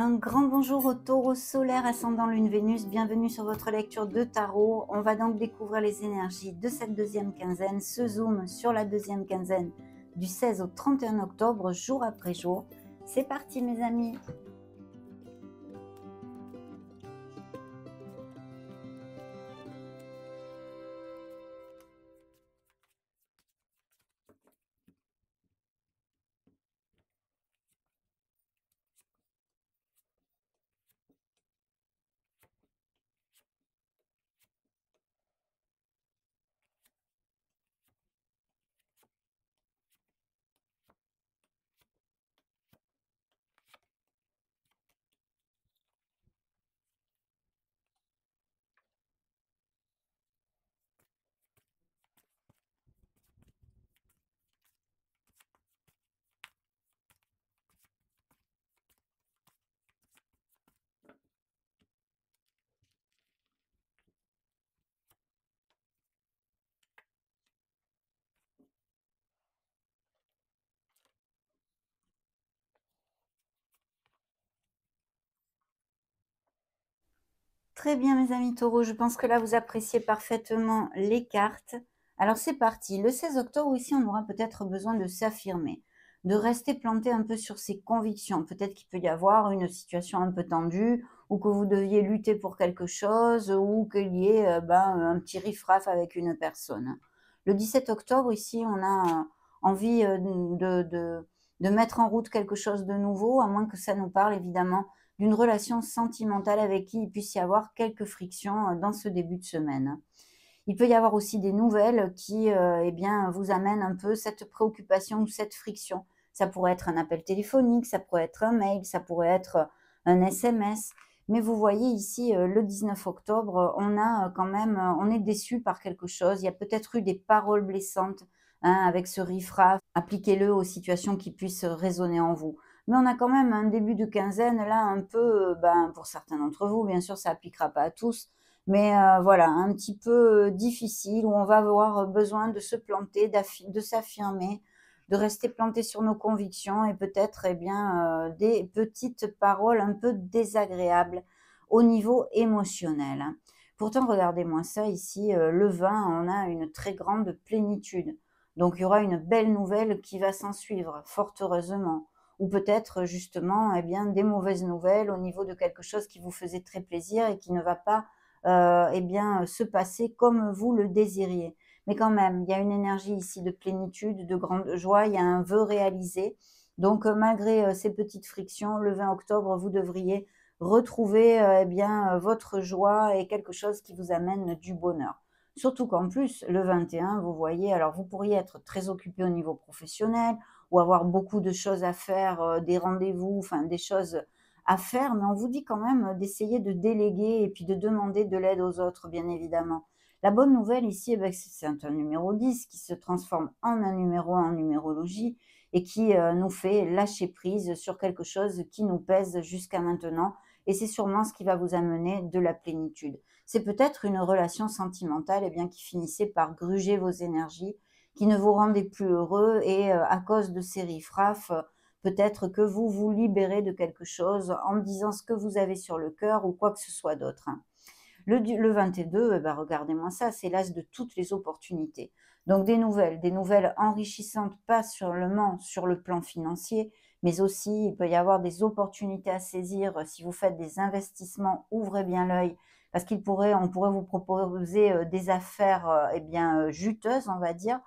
Un grand bonjour aux taureaux solaires ascendant lune Vénus, bienvenue sur votre lecture de tarot. On va donc découvrir les énergies de cette deuxième quinzaine, ce zoom sur la deuxième quinzaine du 16 au 31 octobre, jour après jour. C'est parti mes amis. Très bien mes amis taureaux, je pense que là vous appréciez parfaitement les cartes. Alors c'est parti, le 16 octobre ici on aura peut-être besoin de s'affirmer, de rester planté un peu sur ses convictions. Peut-être qu'il peut y avoir une situation un peu tendue ou que vous deviez lutter pour quelque chose ou qu'il y ait un petit riff-raff avec une personne. Le 17 octobre ici on a envie de mettre en route quelque chose de nouveau, à moins que ça nous parle évidemment d'une relation sentimentale avec qui il puisse y avoir quelques frictions dans ce début de semaine. Il peut y avoir aussi des nouvelles qui vous amènent un peu cette préoccupation ou cette friction. Ça pourrait être un appel téléphonique, ça pourrait être un mail, ça pourrait être un SMS. Mais vous voyez ici, le 19 octobre, on a quand même, on est déçu par quelque chose. Il y a peut-être eu des paroles blessantes avec ce riff-raff. Appliquez-le aux situations qui puissent résonner en vous. Mais on a quand même un début de quinzaine là un peu, pour certains d'entre vous, bien sûr ça appliquera pas à tous, mais voilà, un petit peu difficile où on va avoir besoin de se planter, de s'affirmer, de rester planté sur nos convictions et peut-être des petites paroles un peu désagréables au niveau émotionnel. Pourtant, regardez-moi ça ici, le 20, on a une très grande plénitude. Donc il y aura une belle nouvelle qui va s'en suivre, fort heureusement. Ou peut-être justement des mauvaises nouvelles au niveau de quelque chose qui vous faisait très plaisir et qui ne va pas se passer comme vous le désiriez. Mais quand même, il y a une énergie ici de plénitude, de grande joie, il y a un vœu réalisé. Donc malgré ces petites frictions, le 20 octobre, vous devriez retrouver votre joie et quelque chose qui vous amène du bonheur. Surtout qu'en plus, le 21, vous voyez, alors vous pourriez être très occupé au niveau professionnel ou avoir beaucoup de choses à faire, des rendez-vous, enfin des choses à faire, mais on vous dit quand même d'essayer de déléguer et puis de demander de l'aide aux autres, bien évidemment. La bonne nouvelle ici, c'est un numéro 10 qui se transforme en un numéro 1 en numérologie et qui nous fait lâcher prise sur quelque chose qui nous pèse jusqu'à maintenant. Et c'est sûrement ce qui va vous amener de la plénitude. C'est peut-être une relation sentimentale qui finissait par gruger vos énergies, qui ne vous rendait plus heureux et à cause de ces riffraffes, peut-être que vous vous libérez de quelque chose en disant ce que vous avez sur le cœur ou quoi que ce soit d'autre. Le 22, regardez-moi ça, c'est l'as de toutes les opportunités. Donc des nouvelles enrichissantes, pas seulement sur le plan financier, mais aussi il peut y avoir des opportunités à saisir si vous faites des investissements, ouvrez bien l'œil, parce on pourrait vous proposer des affaires juteuses, on va dire,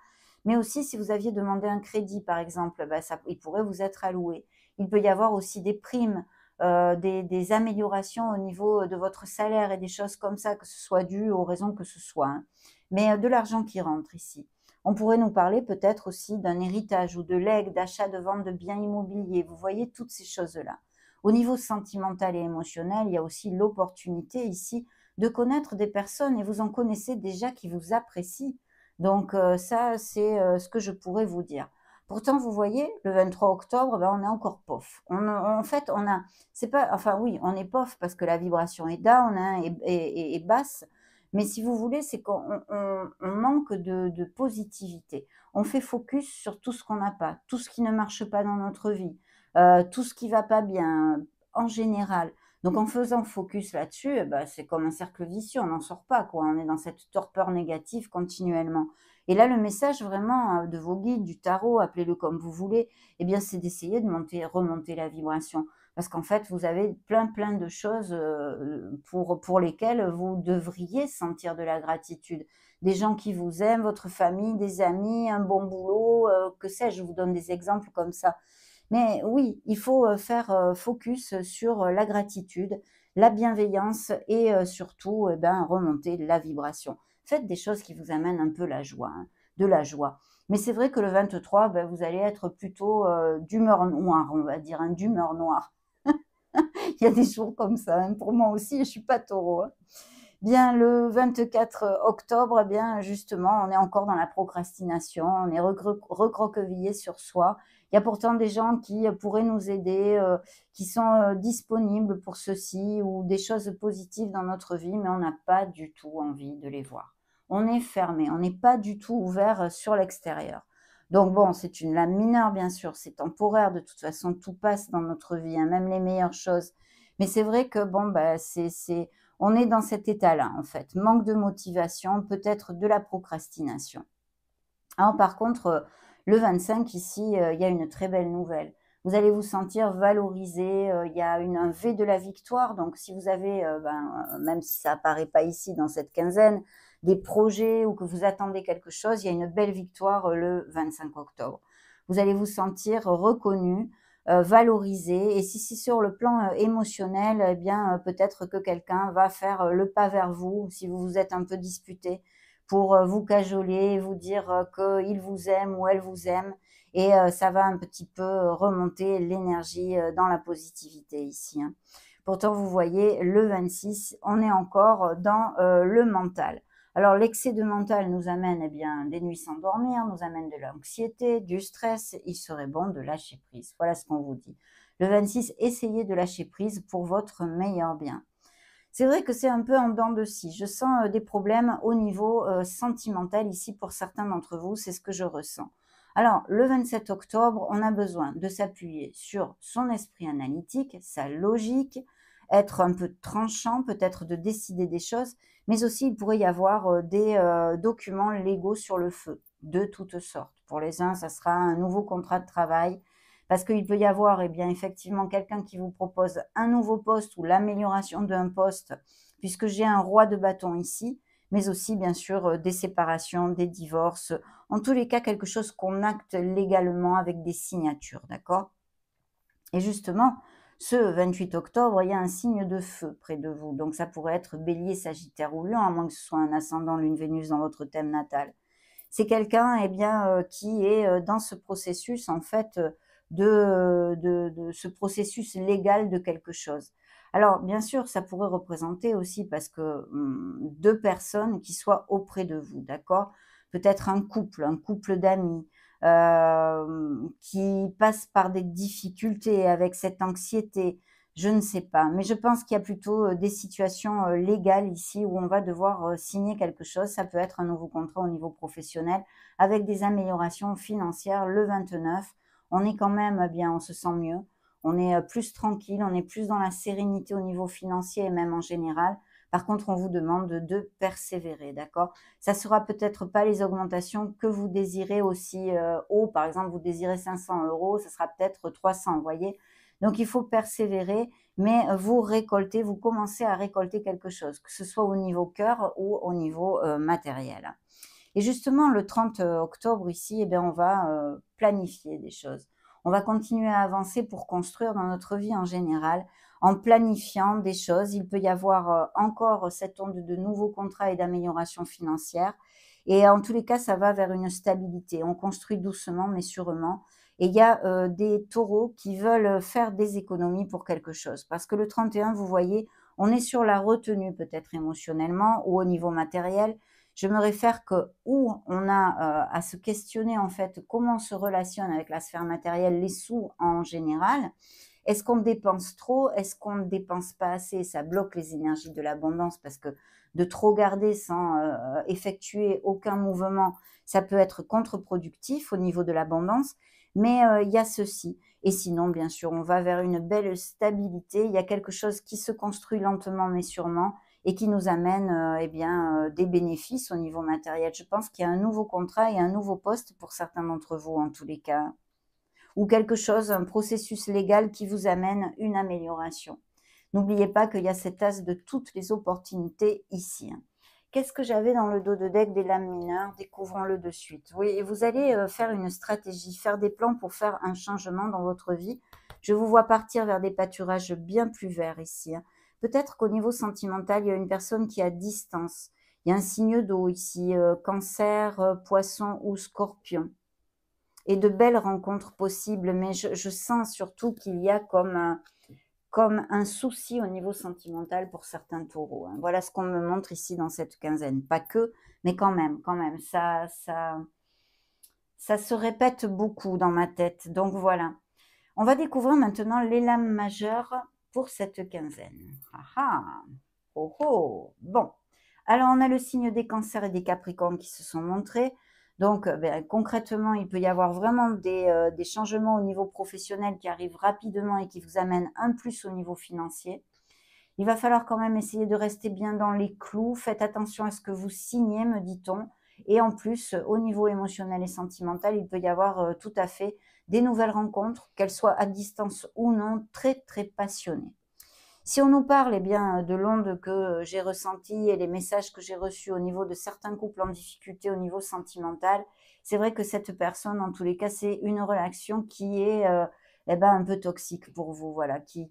mais aussi si vous aviez demandé un crédit, par exemple, il pourrait vous être alloué. Il peut y avoir aussi des primes, des améliorations au niveau de votre salaire et des choses comme ça, que ce soit dû aux raisons que ce soit, hein. Mais de l'argent qui rentre ici. On pourrait nous parler peut-être aussi d'un héritage ou de legs, d'achat, de vente de biens immobiliers. Vous voyez toutes ces choses-là. Au niveau sentimental et émotionnel, il y a aussi l'opportunité ici de connaître des personnes et vous en connaissez déjà qui vous apprécient. Donc ça, c'est ce que je pourrais vous dire. Pourtant, vous voyez, le 23 octobre, on est encore pof. En fait, c'est pas, enfin oui, on est pof parce que la vibration est down et basse. Mais si vous voulez, c'est qu'on manque de positivité. On fait focus sur tout ce qu'on n'a pas, tout ce qui ne marche pas dans notre vie, tout ce qui va pas bien. en général. Donc en faisant focus là-dessus, c'est comme un cercle vicieux, on n'en sort pas, quoi. On est dans cette torpeur négative continuellement. Et là, le message vraiment de vos guides, du tarot, appelez-le comme vous voulez, eh bien, c'est d'essayer de remonter la vibration. Parce qu'en fait, vous avez plein de choses pour lesquelles vous devriez sentir de la gratitude. Des gens qui vous aiment, votre famille, des amis, un bon boulot, que sais-je, je vous donne des exemples comme ça. Mais oui, il faut faire focus sur la gratitude, la bienveillance et surtout, remonter la vibration. Faites des choses qui vous amènent un peu la joie, hein, de la joie. Mais c'est vrai que le 23, vous allez être plutôt d'humeur noire, on va dire, hein, d'humeur noire. Il y a des jours comme ça, hein, pour moi aussi, je ne suis pas taureau, hein. Bien, le 24 octobre, eh bien, justement, on est encore dans la procrastination, on est recroquevillé sur soi. Il y a pourtant des gens qui pourraient nous aider, qui sont disponibles pour ceci ou des choses positives dans notre vie, mais on n'a pas du tout envie de les voir. On est fermé, on n'est pas du tout ouvert sur l'extérieur. Donc bon, c'est une lame mineure, bien sûr, c'est temporaire, de toute façon, tout passe dans notre vie, hein, même les meilleures choses. Mais c'est vrai que bon, on est dans cet état-là, en fait. Manque de motivation, peut-être de la procrastination. Alors, par contre, le 25, ici, il y a une très belle nouvelle. Vous allez vous sentir valorisé, il y a un V de la victoire. Donc, si vous avez, même si ça apparaît pas ici dans cette quinzaine, des projets ou que vous attendez quelque chose, il y a une belle victoire le 25 octobre. Vous allez vous sentir reconnu, valorisé. Et si c'est sur le plan émotionnel, eh bien, peut-être que quelqu'un va faire le pas vers vous, si vous vous êtes un peu disputé, pour vous cajoler, vous dire qu'il vous aime ou elle vous aime. Et ça va un petit peu remonter l'énergie dans la positivité ici, hein. Pourtant, vous voyez, le 26, on est encore dans le mental. Alors, l'excès de mental nous amène des nuits sans dormir, nous amène de l'anxiété, du stress. Il serait bon de lâcher prise. Voilà ce qu'on vous dit. Le 26, essayez de lâcher prise pour votre meilleur bien. C'est vrai que c'est un peu en dents de scie. Je sens des problèmes au niveau sentimental ici pour certains d'entre vous, c'est ce que je ressens. Alors, le 27 octobre, on a besoin de s'appuyer sur son esprit analytique, sa logique, être un peu tranchant, peut-être de décider des choses, mais aussi il pourrait y avoir des documents légaux sur le feu, de toutes sortes. Pour les uns, ça sera un nouveau contrat de travail, parce qu'il peut y avoir, effectivement, quelqu'un qui vous propose un nouveau poste ou l'amélioration d'un poste, puisque j'ai un roi de bâton ici, mais aussi, bien sûr, des séparations, des divorces, en tous les cas, quelque chose qu'on acte légalement avec des signatures, d'accord? Et justement, ce 28 octobre, il y a un signe de feu près de vous. Donc, ça pourrait être Bélier, Sagittaire ou Lion, à moins que ce soit un ascendant Lune, Vénus dans votre thème natal. C'est quelqu'un qui est dans ce processus en fait de ce processus légal de quelque chose. Alors bien sûr, ça pourrait représenter aussi parce que 2 personnes qui soient auprès de vous, d'accord? Peut-être un couple d'amis, qui passent par des difficultés avec cette anxiété, je ne sais pas, mais je pense qu'il y a plutôt, des situations, légales ici où on va devoir, signer quelque chose. Ça peut être un nouveau contrat au niveau professionnel avec des améliorations financières le 29. On est quand même, on se sent mieux. On est, plus tranquille, on est plus dans la sérénité au niveau financier et même en général. Par contre, on vous demande de persévérer, d'accord? Ça sera peut-être pas les augmentations que vous désirez aussi, haut. Par exemple, vous désirez 500 €, ça sera peut-être 300, vous voyez? Donc il faut persévérer, mais vous commencez à récolter quelque chose, que ce soit au niveau cœur ou au niveau, matériel. Et justement, le 30 octobre ici, on va planifier des choses. On va continuer à avancer pour construire dans notre vie en général, en planifiant des choses. Il peut y avoir encore cette onde de nouveaux contrats et d'amélioration financière. Et en tous les cas, ça va vers une stabilité. On construit doucement, mais sûrement. Et il y a des taureaux qui veulent faire des économies pour quelque chose. Parce que le 31, vous voyez, on est sur la retenue peut-être émotionnellement ou au niveau matériel. Je me réfère que où on a à se questionner en fait comment on se relationne avec la sphère matérielle, les sous en général. Est-ce qu'on dépense trop? Est-ce qu'on ne dépense pas assez? Ça bloque les énergies de l'abondance parce que de trop garder sans effectuer aucun mouvement, ça peut être contre-productif au niveau de l'abondance. Mais il y a ceci. Et sinon, bien sûr, on va vers une belle stabilité. Il y a quelque chose qui se construit lentement mais sûrement et qui nous amène eh bien, des bénéfices au niveau matériel. Je pense qu'il y a un nouveau contrat et un nouveau poste pour certains d'entre vous en tous les cas. Ou quelque chose, un processus légal qui vous amène une amélioration. N'oubliez pas qu'il y a cet as de toutes les opportunités ici. Qu'est-ce que j'avais dans le dos de deck des lames mineures? Découvrons-le de suite. Oui, et vous allez faire une stratégie, faire des plans pour faire un changement dans votre vie. Je vous vois partir vers des pâturages bien plus verts ici. Peut-être qu'au niveau sentimental, il y a une personne qui est à distance. Il y a un signe d'eau ici, cancer, poisson ou scorpion. Et de belles rencontres possibles, mais je sens surtout qu'il y a comme un souci au niveau sentimental pour certains taureaux. Voilà ce qu'on me montre ici dans cette quinzaine. Pas que, mais quand même, ça se répète beaucoup dans ma tête. Donc voilà. On va découvrir maintenant les lames majeures pour cette quinzaine. Ah ah, oh oh, bon. Alors on a le signe des cancers et des capricornes qui se sont montrés. Donc concrètement, il peut y avoir vraiment des changements au niveau professionnel qui arrivent rapidement et qui vous amènent un plus au niveau financier. Il va falloir quand même essayer de rester bien dans les clous. Faites attention à ce que vous signez, me dit-on. Et en plus, au niveau émotionnel et sentimental, il peut y avoir tout à fait des nouvelles rencontres, qu'elles soient à distance ou non, très très passionnées. Si on nous parle eh bien, de l'onde que j'ai ressentie et les messages que j'ai reçus au niveau de certains couples en difficulté au niveau sentimental, c'est vrai que cette personne, en tous les cas, c'est une relation qui est eh ben, un peu toxique pour vous, voilà, qui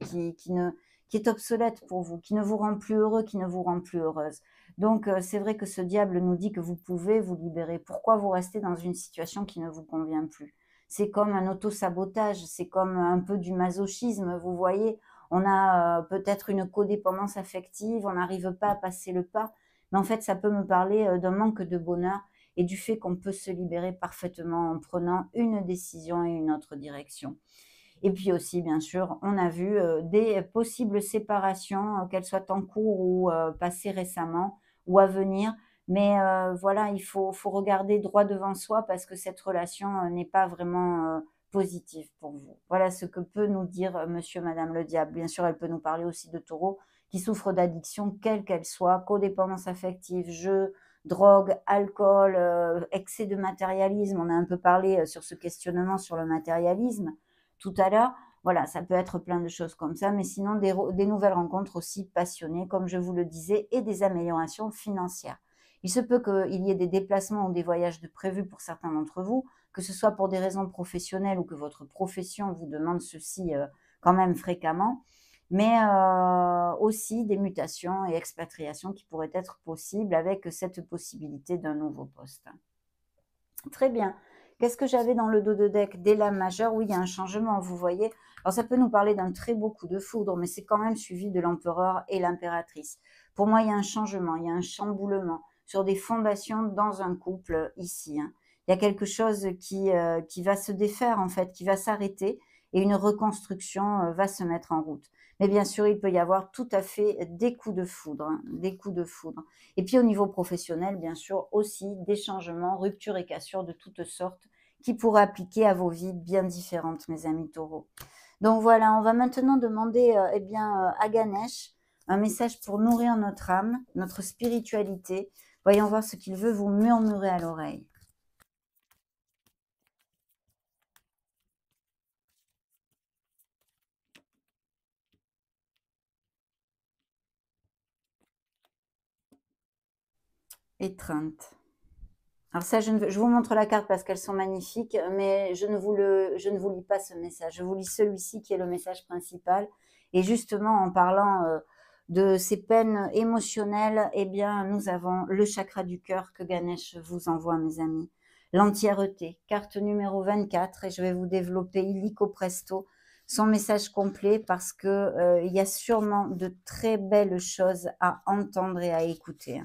est obsolète pour vous, qui ne vous rend plus heureux, qui ne vous rend plus heureuse. Donc, c'est vrai que ce diable nous dit que vous pouvez vous libérer. Pourquoi vous restez dans une situation qui ne vous convient plus? C'est comme un auto-sabotage, c'est comme un peu du masochisme, vous voyez. On a peut-être une codépendance affective, on n'arrive pas à passer le pas, mais en fait, ça peut me parler d'un manque de bonheur et du fait qu'on peut se libérer parfaitement en prenant une décision et une autre direction. Et puis aussi, bien sûr, on a vu des possibles séparations, qu'elles soient en cours ou passées récemment ou à venir. Mais voilà, faut regarder droit devant soi parce que cette relation n'est pas vraiment positive pour vous. Voilà ce que peut nous dire monsieur, madame le diable. Bien sûr, elle peut nous parler aussi de taureaux qui souffrent d'addiction, quelle qu'elle soit, codépendance affective, jeu, drogue, alcool, excès de matérialisme. On a un peu parlé sur ce questionnement sur le matérialisme tout à l'heure. Voilà, ça peut être plein de choses comme ça, mais sinon des nouvelles rencontres aussi passionnées, comme je vous le disais, et des améliorations financières. Il se peut qu'il y ait des déplacements ou des voyages de prévus pour certains d'entre vous, que ce soit pour des raisons professionnelles ou que votre profession vous demande ceci quand même fréquemment, mais aussi des mutations et expatriations qui pourraient être possibles avec cette possibilité d'un nouveau poste. Très bien. Qu'est-ce que j'avais dans le dos de deck? Des lames majeures, oui, il y a un changement, vous voyez. Alors, ça peut nous parler d'un très beau coup de foudre, mais c'est quand même suivi de l'empereur et l'impératrice. Pour moi, il y a un changement, il y a un chamboulement sur des fondations dans un couple ici. Il y a quelque chose qui va se défaire, en fait, qui va s'arrêter et une reconstruction va se mettre en route. Mais bien sûr, il peut y avoir tout à fait des coups de foudre, des coups de foudre. Et puis au niveau professionnel, bien sûr, aussi des changements, ruptures et cassures de toutes sortes qui pourraient appliquer à vos vies bien différentes, mes amis taureaux. Donc voilà, on va maintenant demander eh bien, à Ganesh un message pour nourrir notre âme, notre spiritualité. Voyons voir ce qu'il veut vous murmurer à l'oreille. Étreinte. Alors ça, je vous montre la carte parce qu'elles sont magnifiques, mais je ne vous lis pas ce message. Je vous lis celui-ci qui est le message principal. Et justement, en parlant de ces peines émotionnelles, eh bien, nous avons le chakra du cœur que Ganesh vous envoie, mes amis. L'entièreté, carte numéro 24, et je vais vous développer illico presto son message complet parce que il y a sûrement de très belles choses à entendre et à écouter.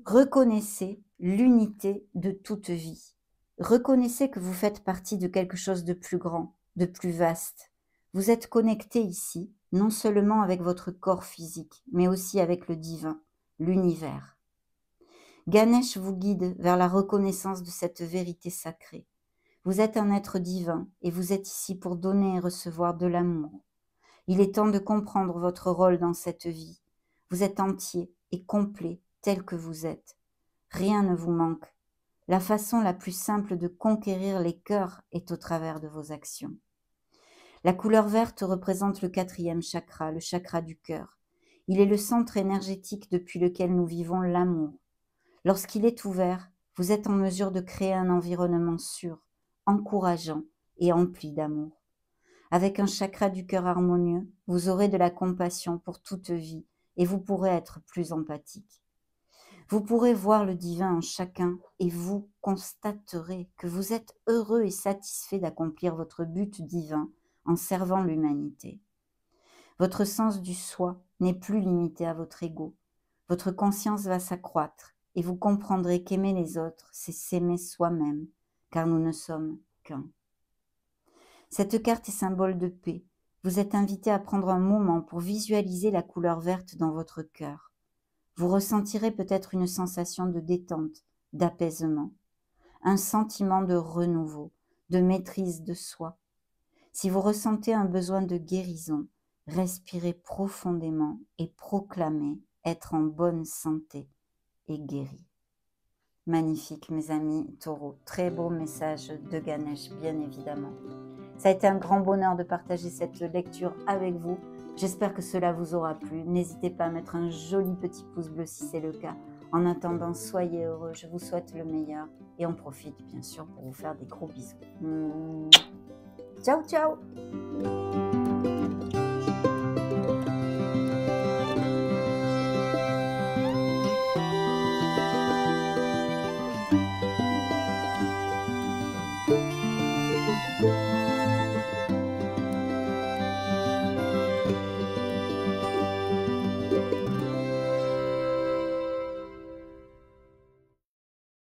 Reconnaissez l'unité de toute vie. Reconnaissez que vous faites partie de quelque chose de plus grand, de plus vaste. Vous êtes connecté ici, non seulement avec votre corps physique, mais aussi avec le divin, l'univers. Ganesh vous guide vers la reconnaissance de cette vérité sacrée. Vous êtes un être divin et vous êtes ici pour donner et recevoir de l'amour. Il est temps de comprendre votre rôle dans cette vie. Vous êtes entier et complet tel que vous êtes. Rien ne vous manque. La façon la plus simple de conquérir les cœurs est au travers de vos actions. La couleur verte représente le 4e chakra, le chakra du cœur. Il est le centre énergétique depuis lequel nous vivons l'amour. Lorsqu'il est ouvert, vous êtes en mesure de créer un environnement sûr, encourageant et empli d'amour. Avec un chakra du cœur harmonieux, vous aurez de la compassion pour toute vie et vous pourrez être plus empathique. Vous pourrez voir le divin en chacun et vous constaterez que vous êtes heureux et satisfait d'accomplir votre but divin en servant l'humanité. Votre sens du soi n'est plus limité à votre ego. Votre conscience va s'accroître et vous comprendrez qu'aimer les autres, c'est s'aimer soi-même, car nous ne sommes qu'un. Cette carte est symbole de paix. Vous êtes invité à prendre un moment pour visualiser la couleur verte dans votre cœur. Vous ressentirez peut-être une sensation de détente, d'apaisement, un sentiment de renouveau, de maîtrise de soi. Si vous ressentez un besoin de guérison, respirez profondément et proclamez être en bonne santé et guéri. Magnifique, mes amis taureaux. Très beau message de Ganesh, bien évidemment. Ça a été un grand bonheur de partager cette lecture avec vous. J'espère que cela vous aura plu. N'hésitez pas à mettre un joli petit pouce bleu si c'est le cas. En attendant, soyez heureux. Je vous souhaite le meilleur. Et on profite, bien sûr, pour vous faire des gros bisous. Ciao, ciao!